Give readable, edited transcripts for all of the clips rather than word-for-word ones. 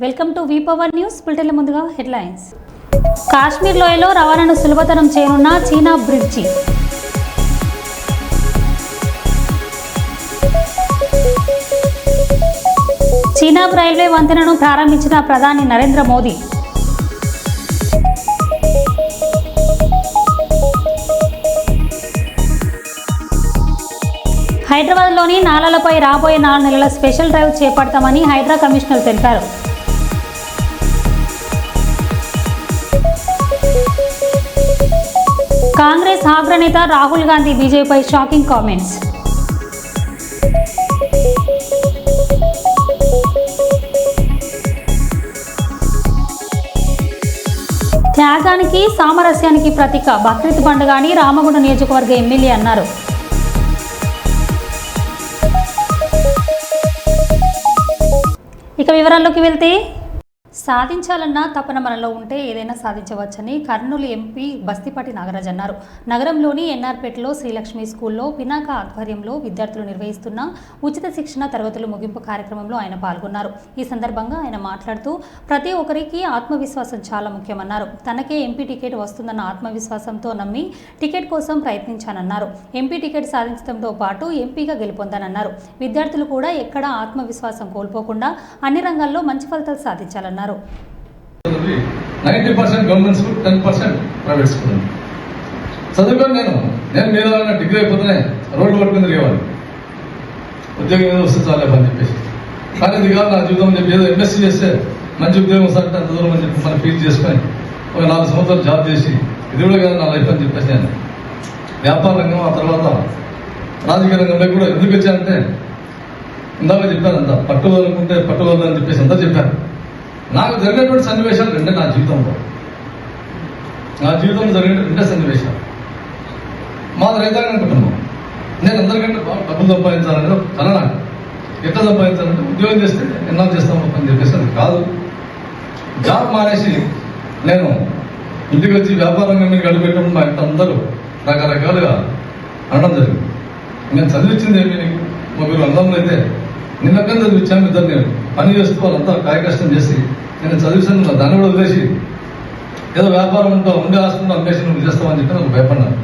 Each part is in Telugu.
Welcome to V Power News. బులెటిన్ల ముందుగా హెడ్లైన్స్. కాశ్మీర్ లోయలో రవాణాను సులభతరం చేయనున్న చీనా బ్రిడ్జి. చీనా రైల్వే వంతెనను ప్రారంభించిన ప్రధాని నరేంద్ర మోదీ. హైదరాబాద్లోని నాలాలపై రాబోయే 4 నెలల స్పెషల్ డ్రైవ్ చేపడతామని హైడ్రా కమిషనర్ తెలిపారు. కాంగ్రెస్ అగ్రనేత రాహుల్ గాంధీ బీజేపీపై షాకింగ్ కామెంట్స్. త్యాగానికి సామరస్యానికి ప్రతీక బక్రీద్ పండుగ అని రామగుండం నియోజకవర్గ ఎమ్మెల్యే అన్నారు. ఇక వివరాల్లోకి వెళ్తే, సాధించాలన్న తపన మనలో ఉంటే ఏదైనా సాధించవచ్చని కర్నూలు ఎంపీ బస్తిపాటి నాగరాజ్ అన్నారు. నగరంలోని ఎన్ఆర్పేటలో శ్రీలక్ష్మి స్కూల్లో పినాక ఆధ్వర్యంలో విద్యార్థులు నిర్వహిస్తున్న ఉచిత శిక్షణ తరగతులు ముగింపు కార్యక్రమంలో ఆయన పాల్గొన్నారు. ఈ సందర్భంగా ఆయన మాట్లాడుతూ ప్రతి ఒక్కరికి ఆత్మవిశ్వాసం చాలా ముఖ్యమన్నారు. తనకే ఎంపీ టికెట్ వస్తుందన్న ఆత్మవిశ్వాసంతో నమ్మి టికెట్ కోసం ప్రయత్నించానన్నారు. ఎంపీ టికెట్ సాధించడంతో పాటు ఎంపీగా గెలుపొందానన్నారు. విద్యార్థులు కూడా ఎక్కడా ఆత్మవిశ్వాసం కోల్పోకుండా అన్ని రంగాల్లో మంచి ఫలితాలు సాధించాలన్నారు. 90% గవర్నమెంట్ స్కూల్, 10% ప్రైవేట్ స్కూల్. చదువుకొని నేను మీద డిగ్రీ అయిపోతేనే రోడ్డు వర్క్ మీద తిరిగేవాడిని. ఉద్యోగం మీద వస్తే చాలే అని చెప్పేసి. కానీ ఇది కాదు నా జీవితం చెప్పి ఏదో ఎంఎస్సీ చేస్తే మంచి ఉద్యోగం వస్తే అంత దూరం అని చెప్పి మనం ఫీల్ చేసుకొని ఒక 4 సంవత్సరాలు జాబ్ చేసి ఇది కూడా కాదు నా లైఫ్ అని చెప్పేసి నేను వ్యాపార రంగం, ఆ తర్వాత రాజకీయ రంగంలో కూడా ఎందుకు వచ్చానంటే ఇందాక చెప్పాను, అంతా పట్టుదలనుకుంటే పట్టుదల అని చెప్పేసి అంతా చెప్పాను. నాకు జరిగినటువంటి సన్నివేశాలు రెండే నా జీవితంలో జరిగిన 2 సన్నివేశాలు. మాది రైతాంగం అనుకుంటున్నాం. నేను అందరికంటే డబ్బులు సంపాదించాలంటే కల నాకు ఎట్లా సంపాదించాలంటే ఉద్యోగం చేస్తే ఎన్నాళ్ళు చేస్తాం అని చెప్పేసి అది కాదు. జాబ్ మానేసి నేను ఇంటికి వచ్చి వ్యాపార రంగం మీద గడిపెట్టడం మా ఇంత అందరూ రకరకాలుగా అనడం జరిగింది. నేను చదివించింది ఏమి నీకు ముగ్గురు అన్నంలో అయితే నిన్నకం చదివించాను. ఇద్దరు నేను పని చేస్తూ వాళ్ళంతా కాయకష్టం చేసి నేను చదివిస్తాను. దాన్ని కూడా వదిలేసి ఏదో వ్యాపారం ఉండే హాస్పిటల్ అమ్మేసి నువ్వు చేస్తామని చెప్పి నాకు భయపడ్డాను.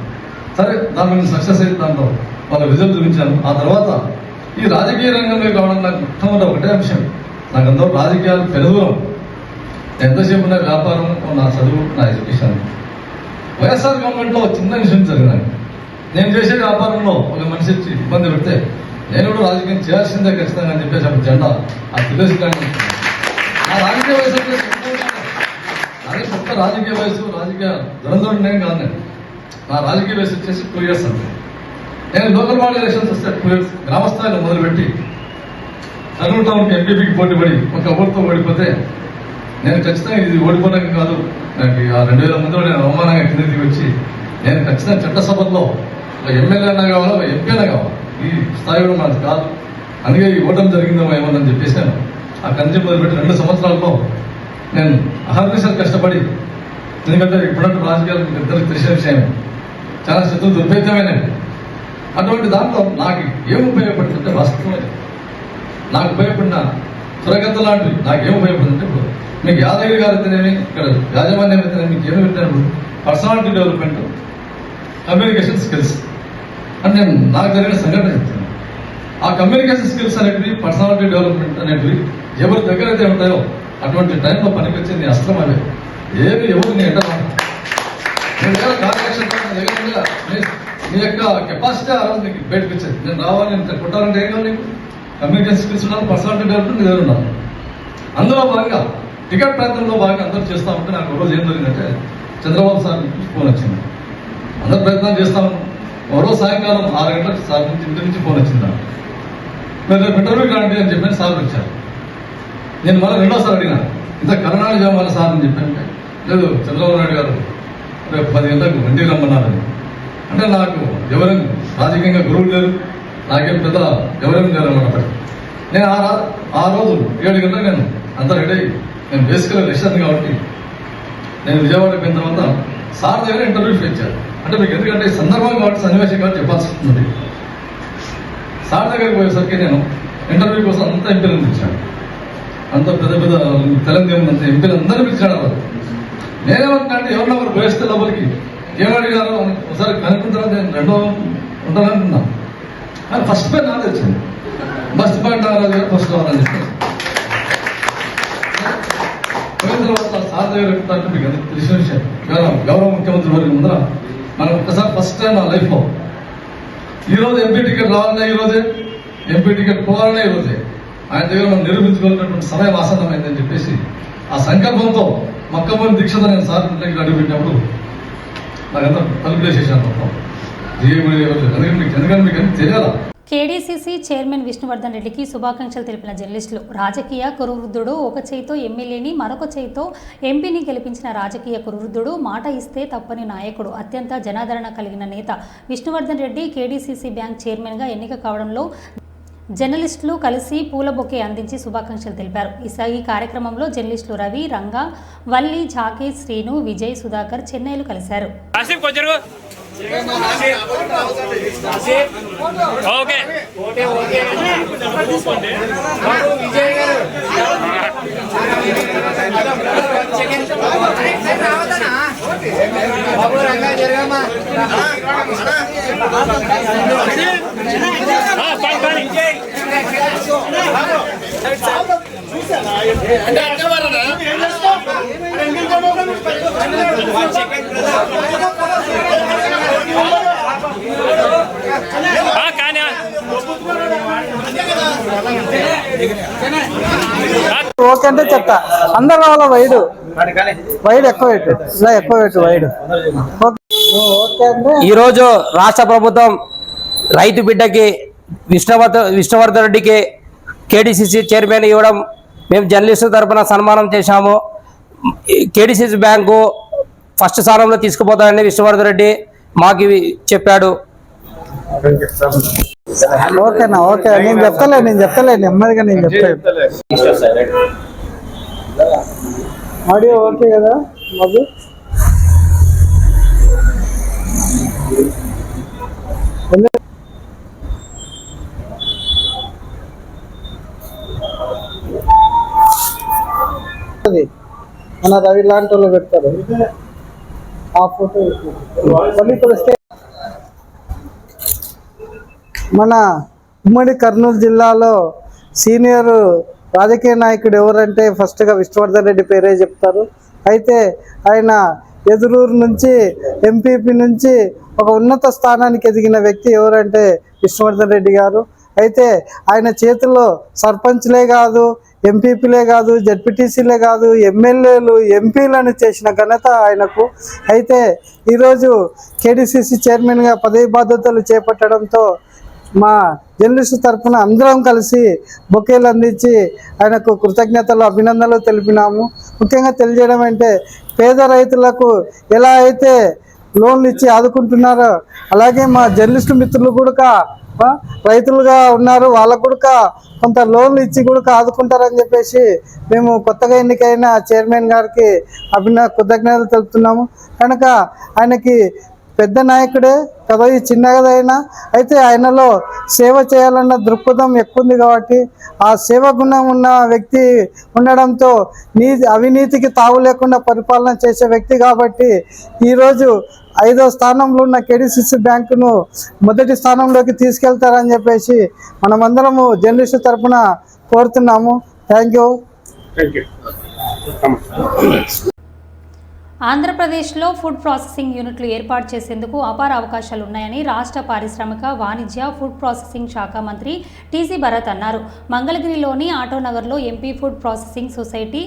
సరే, దాంట్లో నేను సక్సెస్ అయితే దాంట్లో వాళ్ళ రిజల్ట్ చూపించాను. ఆ తర్వాత ఈ రాజకీయ రంగంలో కావడం నాకు మొట్టమొదటి ఒకటే అంశం. నాకు అందరూ రాజకీయాలు పెనుదూరం. ఎంతసేపు నా వ్యాపారం, నా చదువు, నా ఎడ్యుకేషన్. వైఎస్ఆర్ గవర్నమెంట్లో చిన్న ఇన్సిడెంట్ జరిగినాయి. నేను చేసే వ్యాపారంలో ఒక మనిషి వచ్చి ఇబ్బంది పెడితే నేను కూడా రాజకీయం చేయాల్సిందే ఖచ్చితంగా అని చెప్పేసి అప్పుడు జెండా ఆ ప్రదేశాన్ని నా రాజకీయ వయసు అదే కొత్త రాజకీయ వయసు, రాజకీయ దురంధరం నేను కాదు. నేను నా రాజకీయ వయసు వచ్చేసి 2 years అంతే. నేను లోకల్ బాడీ ఎలక్షన్స్ వస్తే 2 years గ్రామస్థాయిలో మొదలుపెట్టి కర్నూలు టౌన్కి ఎంపీపీకి పోటీ పడి ఒక ఓటుతో ఓడిపోతే నేను ఖచ్చితంగా ఇది ఓడిపోవడానికి కాదు, నాకు ఆ 2000 నేను అవమానంగా కిందకి వచ్చి నేను ఖచ్చితంగా చట్టసభల్లో ఒక ఎమ్మెల్యే అయినా కావాలా, ఒక ఎంపీ అయినా కావాలి. ఈ స్థాయి కూడా మనది కాదు. అందుకే ఈ ఓటమి జరిగిందో ఏమని చెప్పేసాను. ఆ కంచి మొదలుపెట్టి 2 సంవత్సరాల్లో నేను అహర్నిశలు కష్టపడి, ఎందుకంటే ఇప్పుడంటే రాజకీయాలు ఇద్దరికి తెలిసిన విషయమే, చాలా శత్రువులు దుర్భేద్యమైనవి. అటువంటి దాంట్లో నాకు ఏం ఉపయోగపడుతుంటే వాస్తవమే నాకు ఉపయోగపడిన సురగత లాంటివి నాకు ఏం ఉపయోగపడుతుంటే, ఇప్పుడు మీకు యాదగిరి గారు అయితేనేమి, ఇక్కడ యాజమాన్యం అయితేనే మీకు ఏమి పెట్టినప్పుడు పర్సనాలిటీ డెవలప్మెంట్, కమ్యూనికేషన్ స్కిల్స్ అంటే నేను నాకు జరిగిన సంఘటన చెప్తాను. ఆ కమ్యూనికేషన్ స్కిల్స్ అనేటివి, పర్సనాలిటీ డెవలప్మెంట్ అనేటివి ఎవరి దగ్గర అయితే ఉంటాయో అటువంటి టైంలో పనికొచ్చే నీ అస్త్రం అవే. ఏమి ఎవరు నీ ఎంటర్ నీ యొక్క కెపాసిటీ ఆ రోజు నీకు బయటకు వచ్చేది. నేను రావాలి, నేను కొట్టాలంటే ఏం కావాలి నీకు? కమ్యూనికేషన్ స్కిల్స్ ఉండాలి, పర్సనాలిటీ డెవలప్మెంట్ నీ దగ్గర ఉండాలి. అందులో భాగంగా టికెట్ ప్రయత్నంలో భాగంగా అందరూ చేస్తా ఉంటే నాకు ఒక రోజు ఏం జరిగిందంటే చంద్రబాబు సార్ నుంచి ఫోన్ వచ్చింది. అందరూ ప్రయత్నం చేస్తాము. మరో సాయంకాలం 6 గంటలకు సార్ నుంచి ఇంటి నుంచి ఫోన్ వచ్చింది. మీరు రేపు ఇంటర్వ్యూ కాండి అని చెప్పి సార్ వచ్చారు. నేను మళ్ళీ 2వ అడిగినా, ఇంత కరోనాలు చేయాలి సార్ అని చెప్పానంటే, లేదు చంద్రబాబు నాయుడు గారు రేపు 10 గంటలకు ఇంటికి రమ్మన్నారని. అంటే నాకు ఎవరైనా రాజకీయంగా గురువులు లేరు, నాకేం పెద్ద ఎవరైనా లేరు అన్నమాట. నేను ఆ రోజు 7 గంటలకు నేను అంతా రెడీ అయ్యి, నేను బేసికల్గా లెక్చర్ కాబట్టి నేను విజయవాడకి పోయిన తర్వాత సార్ దగ్గర ఇంటర్వ్యూ ఇచ్చారు. అంటే మీకు ఎందుకంటే సందర్భం కాబట్టి, సన్నివేశం కాబట్టి చెప్పాల్సి వస్తుంది. సార్ దగ్గరికి పోయేసరికి నేను ఇంటర్వ్యూ కోసం అంతా ఇంప్లిమెంట్ ఇచ్చాను. అంత పెద్ద పెద్ద తెలంగాణ అంత ఎంపీలు అందరూ పిలిచాడు. నేనేమంటున్నా అంటే ఎవరన్నా ఒకరు పోయిస్తే లోపలికి ఏమడిగారు అని ఒకసారి కనుక్కున్న తర్వాత నేను రెండో ఉంటానంటున్నా. కానీ ఫస్ట్ పై నాకు వచ్చింది, ఫస్ట్ పాయింట్ నాగరాజు గారు ఫస్ట్ రావాలని చెప్పారు. పోయిన తర్వాత సార్ దగ్గర చెప్తారంటే మీకు అందరికీ తెలిసిన విషయం, గౌరవ ముఖ్యమంత్రి వారి ముందర మనం ఒక్కసారి ఫస్ట్ టైం నా లైఫ్లో ఈరోజు ఎంపీ టికెట్ రావాలన్నా ఈరోజే, ఎంపీ టికెట్ పోవాలన్నా ఈరోజే, ఆయన దగ్గర మనం నిరూపించుకోవాలన్నటువంటి సమయం ఆసన్నమైందని చెప్పేసి ఆ సంకల్పంతో మక్కమని దీక్షతో నేను సార్ ఇంట్లోకి అడుగుపెట్టినప్పుడు నాకంతా తలుపులేసేసాను మొత్తం. ఎందుకంటే మీకు అన్ని తెలియాలా. కేడీసీసీ చైర్మన్ విష్ణువర్ధన్ రెడ్డికి శుభాకాంక్షలు తెలిపిన జర్నలిస్టులు, రాజకీయ కురువృద్ధుడు ఒక చేయితో ఎమ్మెల్యేని మరొక చేయితో ఎంపీని గెలిపించిన రాజకీయ కురువృద్ధుడు, మాట ఇస్తే తప్పని నాయకుడు, అత్యంత జనాదరణ కలిగిన నేత విష్ణువర్ధన్ రెడ్డి కేడీసీసీ బ్యాంక్ చైర్మన్గా ఎన్నిక కావడంలో జర్నలిస్టులు కలిసి పూల బొకే అందించి శుభాకాంక్షలు తెలిపారు. ఈ కార్యక్రమంలో జర్నలిస్టులు రవి, రంగా, వల్లి, జాకీ, శ్రీను, విజయ్, సుధాకర్, చెన్నైలు కలిశారు. ఓకే అంటే చెప్తా, అందరు వాళ్ళ వైడ్ ఎక్కువ పెట్టు, ఇలా ఎక్కువ పెట్టు వైడ్. ఈరోజు రాష్ట్ర ప్రభుత్వం రైతు బిడ్డకి విష్ణువర్ధన్ రెడ్డికి కేడీసీసీ చైర్మన్ ఇవ్వడం మేము జర్నలిస్టు తరఫున సన్మానం చేశాము. కేడీసీసీ బ్యాంకు ఫస్ట్ స్థానంలో తీసుకుపోతానని విష్ణువర్ధన్ రెడ్డి మాకు చెప్పాడు. ఓకేనా? ఓకే, నేను చెప్తలే నెమ్మదిగా నేను చెప్తాను. ఆడియో ఓకే కదా మాకు? మన రవి లాంటి వాళ్ళు పెడతారు ఆ ఫోటో. మన ఉమ్మడి కర్నూలు జిల్లాలో సీనియర్ రాజకీయ నాయకుడు ఎవరంటే ఫస్ట్గా విష్ణువర్ధన్ రెడ్డి పేరే చెప్తారు. అయితే ఆయన ఎదురూరు నుంచి ఎంపీపీ నుంచి ఒక ఉన్నత స్థానానికి ఎదిగిన వ్యక్తి ఎవరంటే విష్ణువర్ధన్ రెడ్డి గారు. అయితే ఆయన చేతుల్లో సర్పంచ్లే కాదు, ఎంపీపీలే కాదు, జడ్పీటీసీలే కాదు, ఎమ్మెల్యేలు, ఎంపీలను చేసిన ఘనత ఆయనకు. అయితే ఈరోజు కేడీసీసీ చైర్మన్గా పదవి బాధ్యతలు చేపట్టడంతో మా జర్నలిస్టు తరఫున అందరం కలిసి బొకేలు అందించి ఆయనకు కృతజ్ఞతలు, అభినందనలు తెలిపినాము. ముఖ్యంగా తెలియజేయడం అంటే పేద రైతులకు ఎలా అయితే లోన్లు ఇచ్చి ఆదుకుంటున్నారో అలాగే మా జర్నలిస్టు మిత్రులు కూడా రైతులుగా ఉన్నారు, వాళ్ళకు కూడా కొంత లోన్లు ఇచ్చి కూడా ఆదుకుంటారని చెప్పేసి మేము కొత్తగా ఎన్నికైన చైర్మన్ గారికి కృతజ్ఞతలు తెలుపుతున్నాము. కనుక ఆయనకి పెద్ద నాయకుడే, పదవి చిన్నదైనా అయితే ఆయనలో సేవ చేయాలన్న దృక్పథం ఎక్కువ ఉంది కాబట్టి ఆ సేవ గుణం ఉన్న వ్యక్తి ఉండడంతో అవినీతికి తావు లేకుండా పరిపాలన చేసే వ్యక్తి కాబట్టి ఈరోజు 5వ స్థానంలో ఉన్న కేడీసీసీ బ్యాంకును మొదటి స్థానంలోకి తీసుకెళ్తారని చెప్పేసి మనమందరము జర్నలిస్టు తరఫున కోరుతున్నాము. Thank you. ఆంధ్రప్రదేశ్లో ఫుడ్ ప్రాసెసింగ్ యూనిట్లు ఏర్పాటు చేసేందుకు అపార అవకాశాలు ఉన్నాయని రాష్ట్ర పారిశ్రామిక, వాణిజ్య, ఫుడ్ ప్రాసెసింగ్ శాఖ మంత్రి టీజీ భరత్ అన్నారు. మంగళగిరిలోని ఆటోనగర్లో ఎంపీ ఫుడ్ ప్రాసెసింగ్ సొసైటీ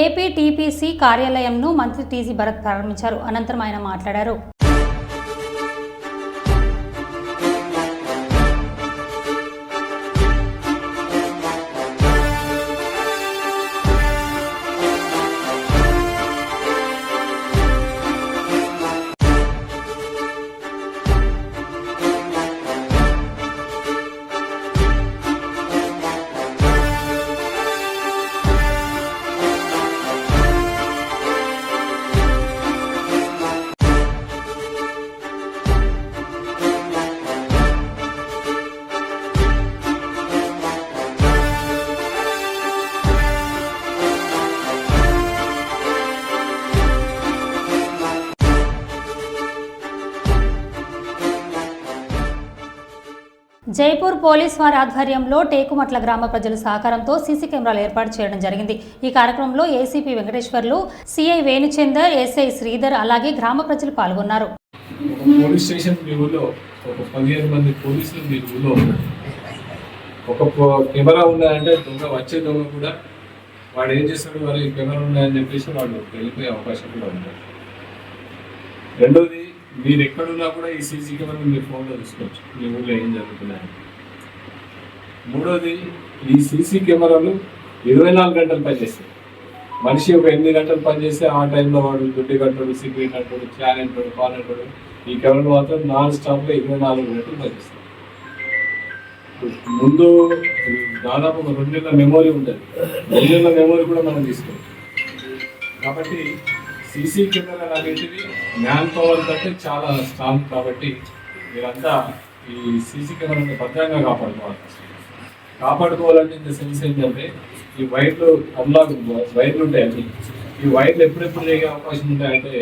ఏపీటీపీసీ కార్యాలయంను మంత్రి టీజీ భరత్ ప్రారంభించారు. అనంతరం ఆయన మాట్లాడారు. జైపూర్ పోలీస్ వారి ఆధ్వర్యంలో టేకుమట్ల గ్రామ ప్రజల సహకారంతో సీసీ కెమెరాలు ఏర్పాటు చేయడం జరిగింది. ఈ కార్యక్రమంలో ACP Venkateswarlu, CI Venuchander, SI Sridhar అలాగే గ్రామ ప్రజలు పాల్గొన్నారు. పోలీస్ స్టేషన్ మీ ఊళ్ళో ఒక 15 మంది పోలీసులు మీ ఊళ్ళో ఒక కెమెరా ఉన్నాయంటే వచ్చే దొంగ కూడా వాడు ఏం చేస్తాడు, వారు ఈ కెమెరా ఉన్నాయని చెప్పేసి వాడు వెళ్ళిపోయే అవకాశం కూడా ఉంటుంది. రెండోది, మీరు ఎక్కడున్నా కూడా ఈ సీసీ కెమెరా మీరు ఫోన్లో చూసుకోవచ్చు మీ ఊళ్ళో ఏం జరుగుతున్నాయని. మూడోది, ఈ సీసీ కెమెరాలు 24 గంటలు పనిచేస్తాయి. మనిషి ఒక 8 గంటలు పనిచేస్తే ఆ టైంలో వాడు దుడ్డి కట్టాడు, సిగరెట్ అంటాడు, ఫ్యాన్ అంటాడు, పాన్ అంటాడు. ఈ కెమెరాలు మాత్రం నాన్ స్టాప్గా 24 గంటలు పనిచేస్తాయి. ముందు దాదాపు ఒక 2 నెలల మెమోరీ ఉంటుంది. 2 నెలల మెమోరీ కూడా మనం తీసుకోవచ్చు. కాబట్టి సీసీ కెమెరాలు అనేటివి మ్యాన్ పవర్ కంటే చాలా స్ట్రాంగ్. కాబట్టి మీరంతా ఈ సీసీ కెమెరాని భద్రంగా కాపాడుకోవాలంటే ఇంత సెన్స్ ఏంటంటే ఈ వైర్లు అన్లాక్ వైర్లు ఉంటాయండి. ఈ వైర్లు ఎప్పుడెప్పుడు జరిగే అవకాశం ఉంటాయంటే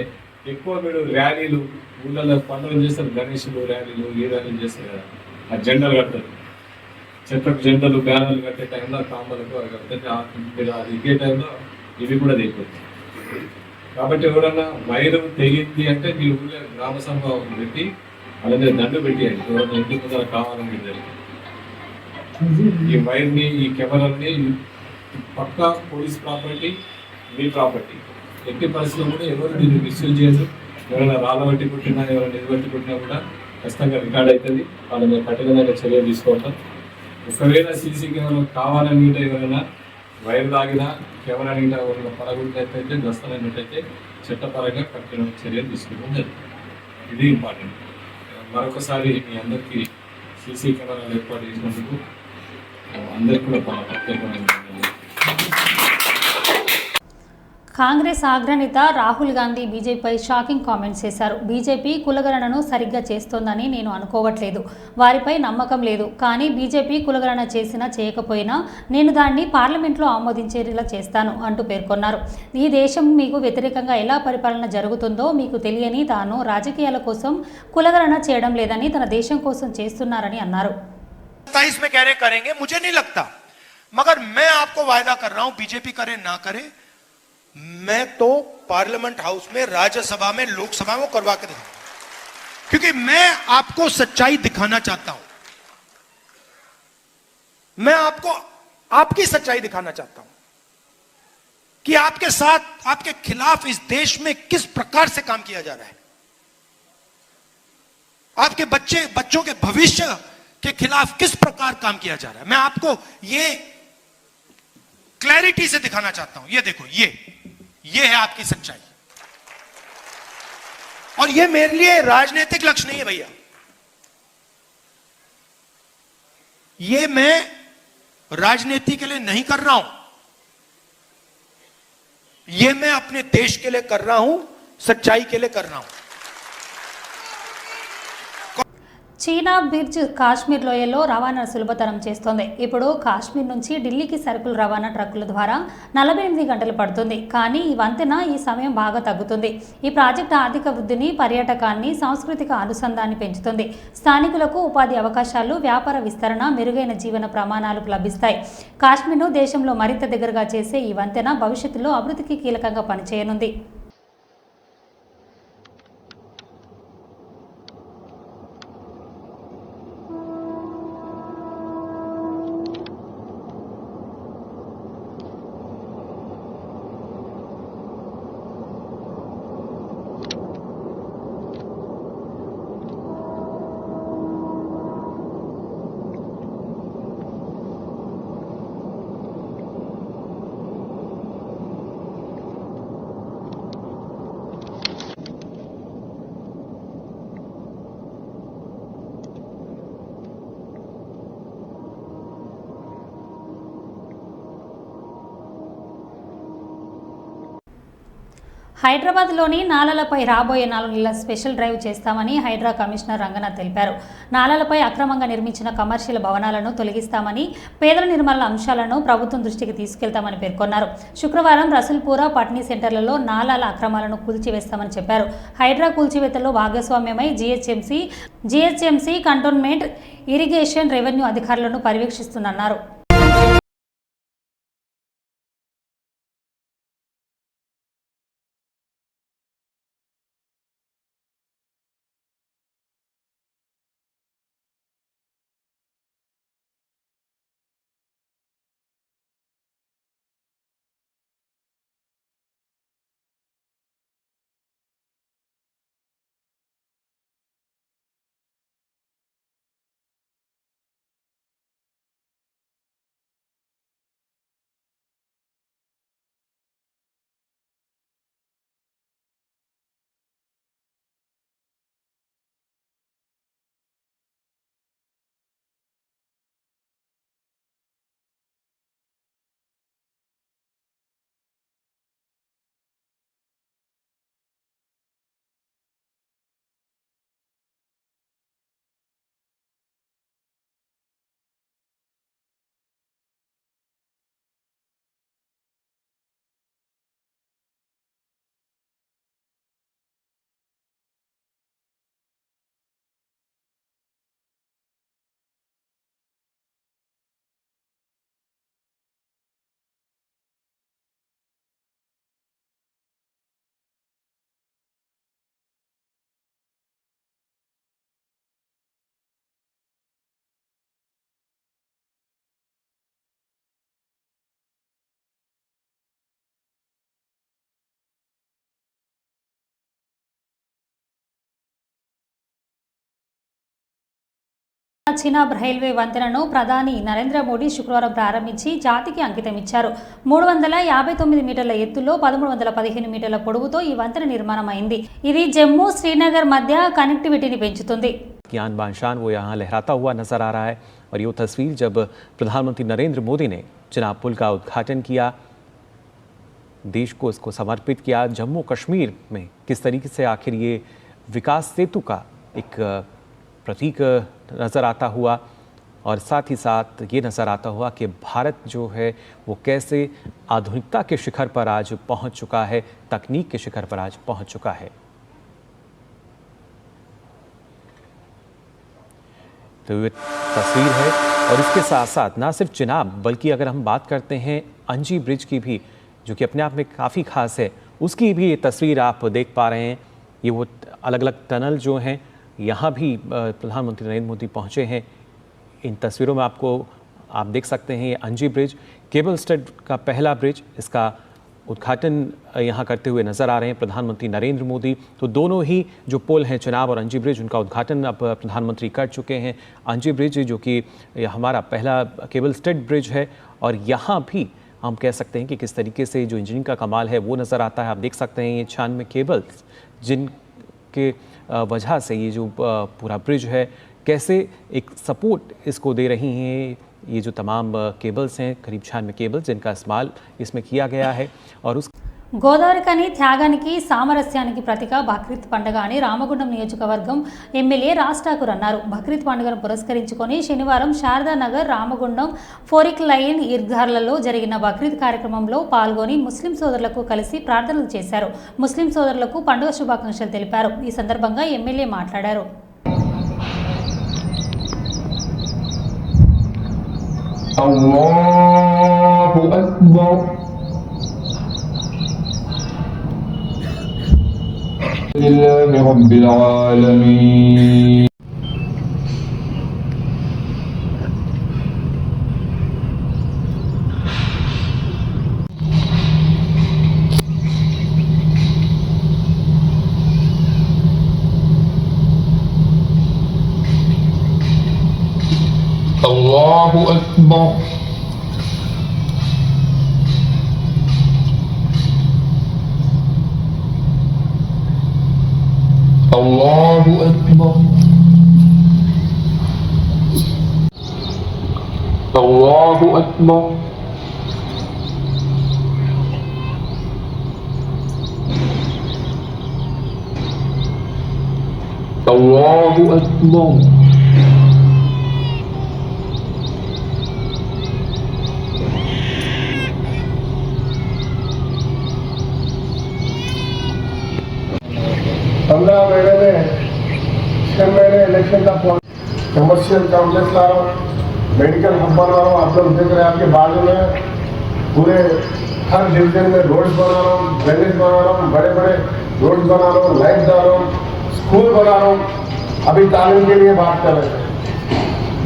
ఎక్కువ మీరు ర్యాలీలు ఊళ్ళలో పండుగలు చేస్తారు, గణేషులు ర్యాలీలు ఈ ర్యాలీలు చేస్తారు కదా, ఆ జెండాలు కడతారు, చెట్లకు జెండాలు బ్యానర్లు కట్టే టైంలో కాంబలకు మీరు అది ఇగే టైంలో ఇవి కూడా తెగిపోతాయి. కాబట్టి ఎవరన్నా వైరు తెగింది అంటే మీ ఊళ్ళో గ్రామ సభ పెట్టి అలాగే దండు పెట్టేయండి. ఎవరైనా ఇంటి ముందర కావాలని జరిగింది ఈ వైర్ని, ఈ కెమెరాని పక్కా పోలీస్ ప్రాపర్టీ, మీ ప్రాపర్టీ. ఎట్టి పరిస్థితుల్లో కూడా ఎవరు దీన్ని మిస్యూజ్ చేయదు. ఎవరైనా రాళ్ళ బట్టి పుట్టినా, ఎవరైనా నిధి బట్టి పుట్టినా కూడా ఖచ్చితంగా రికార్డ్ అవుతుంది. వాళ్ళ మీద కఠినమైన చర్య తీసుకుంటాం. ఒకవేళ సీసీ కెమెరా కావాలని ఎవరైనా వైర్ లాగినా కెమెరా అడిగినా ఎవరైనా పడగొట్టినట్టయితే, దస్తమైనట్టయితే చట్టపరంగా కఠిన చర్యలు తీసుకోవడం జరుగుతుంది. ఇది ఇంపార్టెంట్. మరొకసారి మీ అందరికీ సీసీ కెమెరాలు ఏర్పాటు చేసినందుకు అందరికీ కూడా ప్రత్యేకమైన కాంగ్రెస్ అగ్రనేత రాహుల్ గాంధీ బీజేపీపై షాకింగ్ కామెంట్స్ చేశారు. బీజేపీ కులగణనను సరిగ్గా చేస్తోందని నేను అనుకోవట్లేదు, వారిపై నమ్మకం లేదు. కానీ బీజేపీ కులగణన చేసినా చేయకపోయినా నేను దాన్ని పార్లమెంట్లో ఆమోదించేలా చేస్తాను అంటూ పేర్కొన్నారు. ఈ దేశం మీకు వ్యతిరేకంగా ఎలా పరిపాలన జరుగుతుందో మీకు తెలియని తాను రాజకీయాల కోసం కులగణన చేయడం లేదని తన దేశం కోసం చేస్తున్నారని అన్నారు. मगर मैं आपको वायदा कर रहा हूं, बीजेपी करे ना करे, मैं तो पार्लियामेंट हाउस में, राज्यसभा में, लोकसभा में करवा के दूंगा, क्योंकि मैं आपको सच्चाई दिखाना चाहता हूं. मैं आपको आपकी सच्चाई दिखाना चाहता हूं कि आपके साथ, आपके खिलाफ इस देश में किस प्रकार से काम किया जा रहा है. आपके बच्चों के भविष्य के खिलाफ किस प्रकार काम किया जा रहा है. मैं आपको ये क्लैरिटी से दिखाना चाहता हूं. ये देखो, ये है आपकी सच्चाई. और ये मेरे लिए राजनीतिक लक्ष्य नहीं है भैया. ये मैं राजनीति के लिए नहीं कर रहा हूं. ये मैं अपने देश के लिए कर रहा हूं, सच्चाई के लिए कर रहा हूं. చీనా బిర్జ్ కాశ్మీర్ లోయలో రవాణా సులభతరం చేస్తోంది. ఇప్పుడు కాశ్మీర్ నుంచి ఢిల్లీకి సరుకులు రవాణా ట్రక్కుల ద్వారా 48 గంటలు పడుతుంది. కానీ ఈ వంతెన ఈ సమయం బాగా తగ్గుతుంది. ఈ ప్రాజెక్టు ఆర్థిక వృద్ధిని, పర్యాటకాన్ని, సాంస్కృతిక అనుసంధాన్ని పెంచుతుంది. స్థానికులకు ఉపాధి అవకాశాలు, వ్యాపార విస్తరణ, మెరుగైన జీవన ప్రమాణాలు లభిస్తాయి. కాశ్మీర్ను దేశంలో మరింత దగ్గరగా చేసే ఈ వంతెన భవిష్యత్తులో అభివృద్ధికి కీలకంగా పనిచేయనుంది. హైదరాబాద్లోని నాలాలపై రాబోయే 4 నెలల స్పెషల్ డ్రైవ్ చేస్తామని హైడ్రా కమిషనర్ రంగనాథ్ తెలిపారు. నాలాలపై అక్రమంగా నిర్మించిన కమర్షియల్ భవనాలను తొలగిస్తామని, పేదల నిర్మూలన అంశాలను ప్రభుత్వం దృష్టికి తీసుకెళ్తామని పేర్కొన్నారు. శుక్రవారం రసూల్పుర, పట్నీ సెంటర్లలో నాలాల అక్రమాలను కూల్చివేస్తామని చెప్పారు. హైడ్రా కూల్చివేతల్లో భాగస్వామ్యమై జీహెచ్ఎంసీ కంటోన్మెంట్, ఇరిగేషన్, రెవెన్యూ అధికారులను పర్యవేక్షిస్తున్నారు. చినాబ్ రైల్వే వంతెనను ప్రధాని నరేంద్ర మోడీ శుక్రవారం ప్రారంభించి జాతికి అంకితం ఇచ్చారు. 359 మీటర్ల ఎత్తులో 1315 మీటర్ల పొడవుతో ఈ వంతెన నిర్మాణం అయింది. ఇది జమ్మూ శ్రీనగర్ మధ్య కనెక్టివిటీని పెంచుతుంది. आन बान शान वो यहाँ लहराता हुआ नजर आ रहा है और ये तस्वीर जब प्रधानमंत्री नरेंद्र मोदी ने चिनाब पुल का उद्घाटन किया, देश को इसको समर्पित किया। जम्मू कश्मीर में किस तरीके से आखिर ये विकास सेतु का एक प्रतीक नज़र आता हुआ और साथ ही साथ ये नज़र आता हुआ कि भारत जो है वो कैसे आधुनिकता के शिखर पर आज पहुंच चुका है, तकनीक के शिखर पर आज पहुंच चुका है। तो ये तस्वीर है और इसके साथ साथ ना सिर्फ चिनाब बल्कि अगर हम बात करते हैं अंजी ब्रिज की भी, जो कि अपने आप में काफ़ी खास है, उसकी भी ये तस्वीर आप देख पा रहे हैं। ये वो अलग अलग टनल जो हैं, यहाँ भी प्रधानमंत्री नरेंद्र मोदी पहुँचे हैं। इन तस्वीरों में आप देख सकते हैं ये अंजी ब्रिज, केबल स्टड का पहला ब्रिज, इसका उद्घाटन यहाँ करते हुए नज़र आ रहे हैं प्रधानमंत्री नरेंद्र मोदी। तो दोनों ही जो पुल हैं चिनाब और अंजी ब्रिज, उनका उद्घाटन अब प्रधानमंत्री कर चुके हैं। अंजी ब्रिज जो कि हमारा पहला केबल स्टड ब्रिज है और यहाँ भी हम कह सकते हैं कि किस तरीके से जो इंजीनियरिंग का कमाल है वो नज़र आता है। आप देख सकते हैं ये 96 केबल्स जिनके वजह से ये जो पूरा ब्रिज है कैसे एक सपोर्ट इसको दे रही हैं। ये जो तमाम केबल्स हैं, करीब 96 केबल्स जिनका इस्तेमाल इसमें किया गया है। और उस గోదావరికని త్యాగానికి సామరస్యానికి ప్రతీక బక్రీద్ పండుగ అని రామగుండం నియోజకవర్గం ఎమ్మెల్యే రాజ్ ఠాకూర్ అన్నారు. బక్రీద్ పండుగను పురస్కరించుకొని శనివారం శారదానగర్, రామగుండం, ఫోరిక్ లైన్ ఈద్గాలలో జరిగిన బక్రీద్ కార్యక్రమంలో పాల్గొని ముస్లిం సోదరులకు కలిసి ప్రార్థనలు చేశారు. ముస్లిం సోదరులకు పండుగ శుభాకాంక్షలు తెలిపారు. ఈ సందర్భంగా ఎమ్మెల్యే మాట్లాడారు. అల్లాహు అక్బర్ లిల్లాహి రబ్బిల్ ఆలమీన్. అల్లాహు Akbar Allahu Akbar Allahu Akbar Allahu Akbar. पंद्रह महीने में 6 महीने इलेक्शन का कमर्शियल कॉम्प्लेक्स ला रहा हूँ, मेडिकल हब बना रहा हूँ। आप लोग देख रहे हैं आपके बाजू में पूरे हर डिवीजन में रोड्स बना रहा हूँ, ड्रेनेज बना रहा हूँ, बड़े बड़े रोड्स बना रहा हूँ, लाइट डाल रहा हूँ, स्कूल बना रहा हूँ। अभी तालीम के लिए बात कर रहे हैं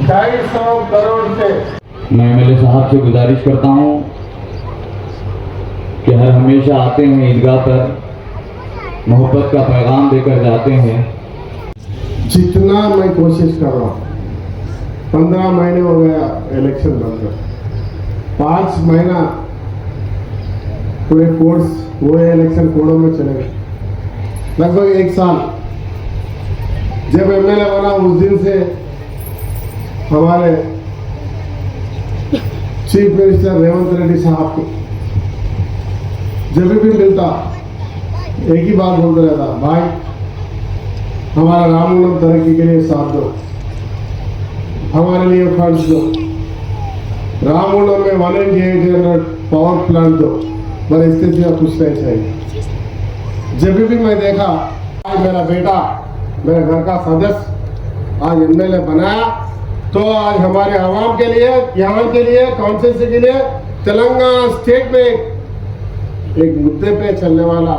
250 करोड़ से। मैं एमएलए साहब से गुजारिश करता हूँ कि हर हमेशा आते हैं ईदगाह पर, मोहब्बत का पैगाम देकर जाते हैं। जितना मैं कोशिश कर रहा हूँ, 15 महीने हो गया इलेक्शन बनकर, 5 महीना पूरे कोर्स हुए इलेक्शन कोडों में चले गए, लगभग 1 साल। जब एमएलए बना उस दिन से हमारे चीफ मिनिस्टर रेवंत रेड्डी साहब को जब भी मिलता एक ही बात बोलता रहता, भाई हमारा रामगुंडम तरक्की के लिए साथ दो, हमारे लिए फंड्स दो, रामगुंडम में 1/800 पावर प्लांट दो, पर इसके सिवा कुछ नहीं चाहिए। जब भी मैं देखा आज मेरा बेटा मेरे घर का सदस्य आज एमएलए बनाया, तो आज हमारे आवाम के लिए, यहाँ के लिए, कॉन्स्टिट्यूंसी के लिए, तेलंगाना स्टेट में एक मुद्दे पे चलने वाला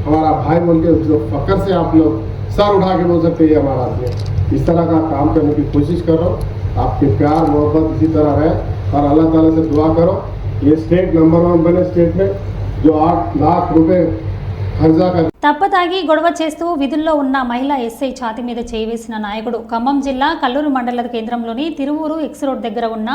हमारा भाई बोल के जो फकर से आप लोग सर उठा के बोल सकते हैं हमारा आदमी। इस तरह का काम करने की कोशिश कर रहा हूँ। आपके प्यार मोहब्बत इसी तरह रहे और अल्लाह ताला से दुआ करो ये स्टेट नंबर 1 बने, स्टेट में जो 8 लाख रुपए खर्चा कर। తప్పతాగి గొడవ చేస్తూ విధుల్లో ఉన్న మహిళా ఎస్ఐ ఛాతి మీద చేయివేసిన నాయకుడు. ఖమ్మం జిల్లా కల్లూరు మండల కేంద్రంలోని తిరువూరు ఎక్స్ రోడ్ దగ్గర ఉన్న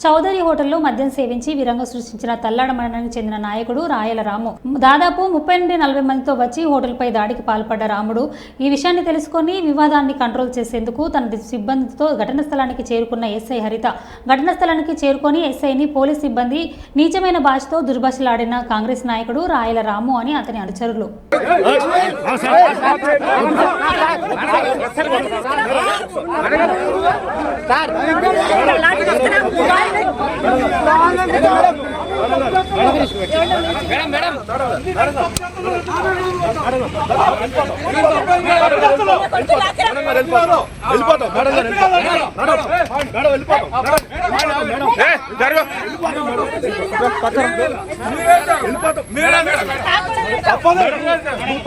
చౌదరి హోటల్లో మద్యం సేవించి విరంగ సృష్టించిన తల్లాడ మండలానికి చెందిన నాయకుడు రాయల రాము దాదాపు 30 నుండి 40 మందితో వచ్చి హోటల్పై దాడికి పాల్పడ్డ రాముడు ఈ విషయాన్ని తెలుసుకొని వివాదాన్ని కంట్రోల్ చేసేందుకు తన సిబ్బందితో ఘటన స్థలానికి చేరుకున్న ఎస్ఐ హరిత ఘటన స్థలానికి చేరుకొని ఎస్ఐని పోలీస్ సిబ్బంది నీచమైన భాషతో దుర్భాషలాడిన కాంగ్రెస్ నాయకుడు రాయల రాము అని అతని అనుచరులు.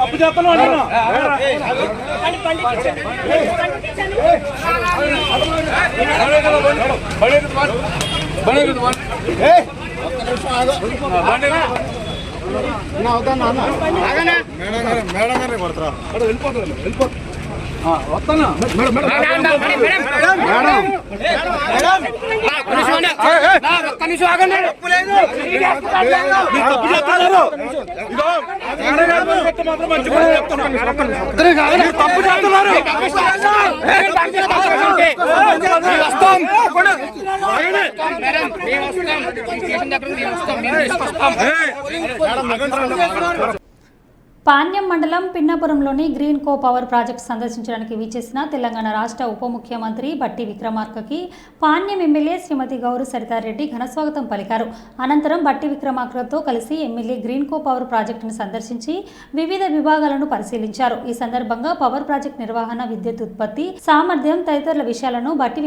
తప్పు చేస్తాను మేడం గారిని కొడతారా వెళ్ళిపోతా వస్తానా తప్పు చేస్తున్నారు. పాణ్యం మండలం పిన్నపురంలోని గ్రీన్ కో పవర్ ప్రాజెక్టు సందర్శించడానికి విచ్చేసిన తెలంగాణ రాష్ట్ర ఉప ముఖ్యమంత్రి బట్టి విక్రమార్కకి పాణ్యం ఎమ్మెల్యే శ్రీమతి గౌరు సరితారెడ్డి ఘనస్వాగతం పలికారు. అనంతరం బట్టి విక్రమార్కతో కలిసి ఎమ్మెల్యే గ్రీన్ కో పవర్ ప్రాజెక్టును సందర్శించి వివిధ విభాగాలను పరిశీలించారు. ఈ సందర్భంగా పవర్ ప్రాజెక్టు నిర్వహణ, విద్యుత్ ఉత్పత్తి సామర్థ్యం తదితరుల విషయాలను బట్టి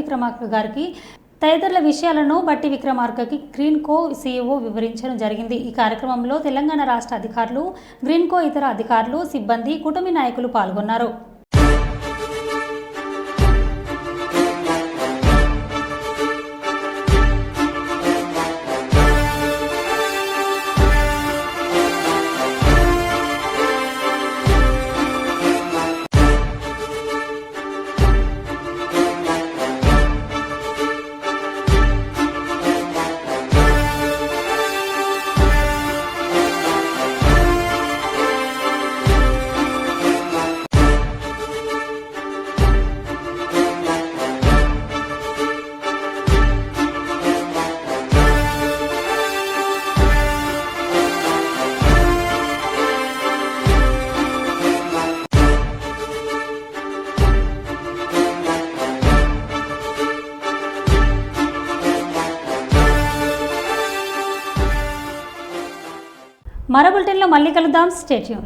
విక్రమార్కకి గ్రీన్ కో సీఈఓ వివరించడం జరిగింది. ఈ కార్యక్రమంలో తెలంగాణ రాష్ట్ర అధికారులు, గ్రీన్ కో ఇతర అధికారులు, సిబ్బంది, కుటుంబ నాయకులు పాల్గొన్నారు. మరో బులెటిన్లో మళ్ళీ కలుద్దాం. Stay tune.